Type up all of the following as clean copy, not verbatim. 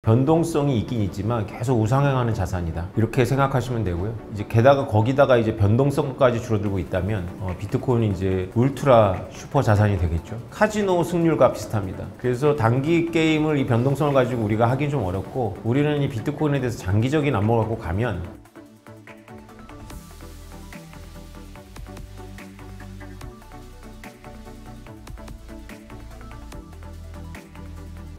변동성이 있긴 있지만 계속 우상향하는 자산이다, 이렇게 생각하시면 되고요. 이제 게다가 거기다가 이제 변동성까지 줄어들고 있다면 비트코인이 이제 울트라 슈퍼 자산이 되겠죠. 카지노 승률과 비슷합니다. 그래서 단기 게임을 이 변동성을 가지고 우리가 하긴 좀 어렵고, 우리는 이 비트코인에 대해서 장기적인 안목을 갖고 가면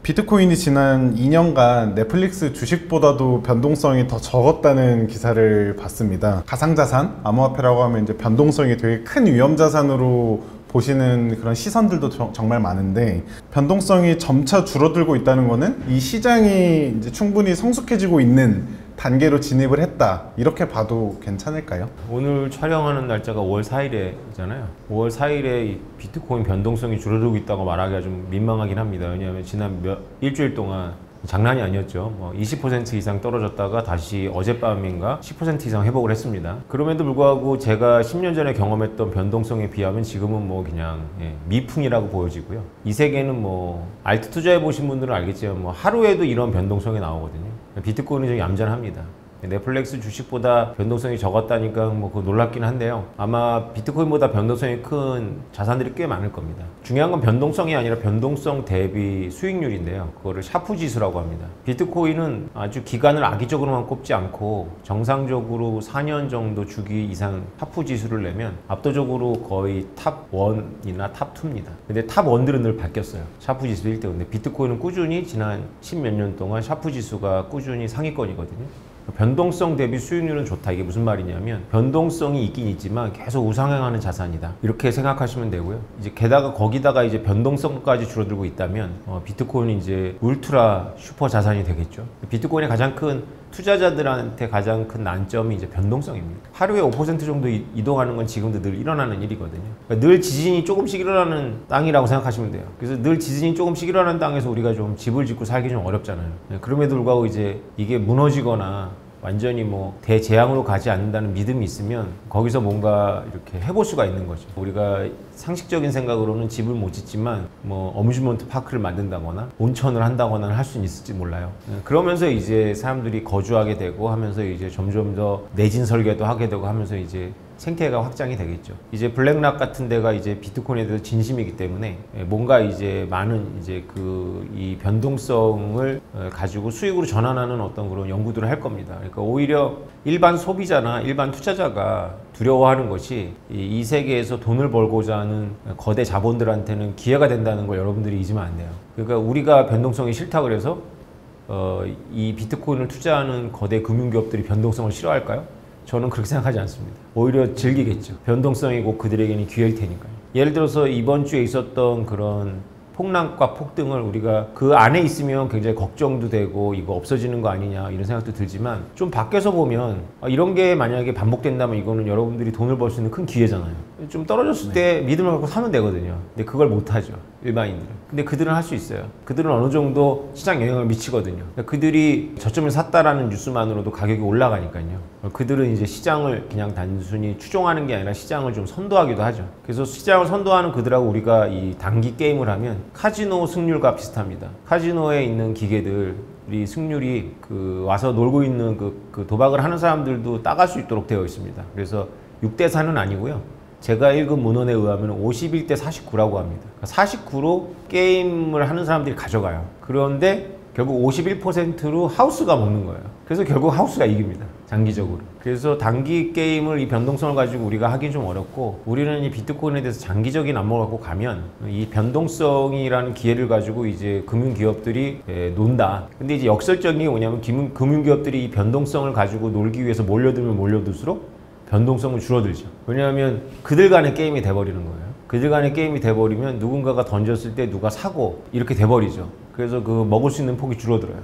비트코인이 지난 2년간 넷플릭스 주식보다도 변동성이 더 적었다는 기사를 봤습니다. 가상자산, 암호화폐라고 하면 이제 변동성이 되게 큰 위험자산으로 보시는 그런 시선들도 정말 많은데, 변동성이 점차 줄어들고 있다는 거는 이 시장이 이제 충분히 성숙해지고 있는 단계로 진입을 했다, 이렇게 봐도 괜찮을까요? 오늘 촬영하는 날짜가 5월 4일이잖아요. 5월 4일에 비트코인 변동성이 줄어들고 있다고 말하기가 좀 민망하긴 합니다. 왜냐하면 지난 일주일 동안 장난이 아니었죠. 20% 이상 떨어졌다가 다시 어젯밤인가 10% 이상 회복을 했습니다. 그럼에도 불구하고 제가 10년 전에 경험했던 변동성에 비하면 지금은 그냥 미풍이라고 보여지고요. 이 세계는 알트 투자해 보신 분들은 알겠지만 하루에도 이런 변동성이 나오거든요. 비트코인은 좀 얌전합니다. 넷플릭스 주식보다 변동성이 적었다니까 그거 놀랍긴 한데요. 아마 비트코인보다 변동성이 큰 자산들이 꽤 많을 겁니다. 중요한 건 변동성이 아니라 변동성 대비 수익률인데요. 그거를 샤프 지수라고 합니다. 비트코인은 아주 기간을 악의적으로만 꼽지 않고 정상적으로 4년 정도 주기 이상 샤프 지수를 내면 압도적으로 거의 탑 1이나 탑 2입니다. 근데 탑 1들은 늘 바뀌었어요. 샤프 지수 1대. 근데 비트코인은 꾸준히 지난 10몇 년 동안 샤프 지수가 꾸준히 상위권이거든요. 변동성 대비 수익률은 좋다. 이게 무슨 말이냐면 변동성이 있긴 있지만 계속 우상향하는 자산이다, 이렇게 생각하시면 되고요. 이제 게다가 거기다가 이제 변동성까지 줄어들고 있다면 비트코인이 이제 울트라 슈퍼 자산이 되겠죠. 비트코인의 가장 큰 투자자들한테 가장 큰 난점이 이제 변동성입니다. 하루에 5% 정도 이동하는 건 지금도 늘 일어나는 일이거든요. 그러니까 늘 지진이 조금씩 일어나는 땅이라고 생각하시면 돼요. 그래서 늘 지진이 조금씩 일어나는 땅에서 우리가 좀 집을 짓고 살기 좀 어렵잖아요. 그럼에도 불구하고 이제 이게 무너지거나 완전히 대재앙으로 가지 않는다는 믿음이 있으면 거기서 뭔가 이렇게 해볼 수가 있는 거죠. 우리가 상식적인 생각으로는 집을 못 짓지만 어뮤즈먼트 파크를 만든다거나 온천을 한다거나 할 수는 있을지 몰라요. 그러면서 이제 사람들이 거주하게 되고 하면서 이제 점점 더 내진 설계도 하게 되고 하면서 이제 생태계가 확장이 되겠죠. 이제 블랙락 같은 데가 이제 비트코인에 대해서 진심이기 때문에 뭔가 이제 많은 이제 이 변동성을 가지고 수익으로 전환하는 어떤 그런 연구들을 할 겁니다. 그러니까 오히려 일반 소비자나 일반 투자자가 두려워하는 것이 이 세계에서 돈을 벌고자 하는 거대 자본들한테는 기회가 된다는 걸 여러분들이 잊으면 안 돼요. 그러니까 우리가 변동성이 싫다 그래서 이 비트코인을 투자하는 거대 금융기업들이 변동성을 싫어할까요? 저는 그렇게 생각하지 않습니다. 오히려 즐기겠죠. 변동성이 곧 그들에게는 기회일 테니까요. 예를 들어서 이번 주에 있었던 그런 폭락과 폭등을 우리가 그 안에 있으면 굉장히 걱정도 되고 이거 없어지는 거 아니냐 이런 생각도 들지만, 좀 밖에서 보면 이런 게 만약에 반복된다면 이거는 여러분들이 돈을 벌 수 있는 큰 기회잖아요. 좀 떨어졌을 때 믿음을 갖고 사면 되거든요. 근데 그걸 못 하죠, 일반인들은. 근데 그들은 할 수 있어요. 그들은 어느 정도 시장 영향을 미치거든요. 그들이 저점을 샀다라는 뉴스만으로도 가격이 올라가니까요. 그들은 이제 시장을 그냥 단순히 추종하는 게 아니라 시장을 좀 선도하기도 하죠. 그래서 시장을 선도하는 그들하고 우리가 이 단기 게임을 하면 카지노 승률과 비슷합니다. 카지노에 있는 기계들이 승률이 와서 놀고 있는 그 도박을 하는 사람들도 따갈 수 있도록 되어 있습니다. 그래서 6대 4는 아니고요. 제가 읽은 문헌에 의하면 51대 49라고 합니다. 49로 게임을 하는 사람들이 가져가요. 그런데 결국 51%로 하우스가 먹는 거예요. 그래서 결국 하우스가 이깁니다, 장기적으로. 그래서 단기 게임을 이 변동성을 가지고 우리가 하긴 좀 어렵고, 우리는 이 비트코인에 대해서 장기적인 안목을 갖고 가면 이 변동성이라는 기회를 가지고 이제 금융기업들이 논다. 근데 이제 역설적인 게 뭐냐면 금융기업들이 이 변동성을 가지고 놀기 위해서 몰려들면 몰려들수록 변동성은 줄어들죠. 왜냐하면 그들 간의 게임이 돼버리는 거예요. 그들 간의 게임이 돼버리면 누군가가 던졌을 때 누가 사고 이렇게 돼버리죠. 그래서 먹을 수 있는 폭이 줄어들어요.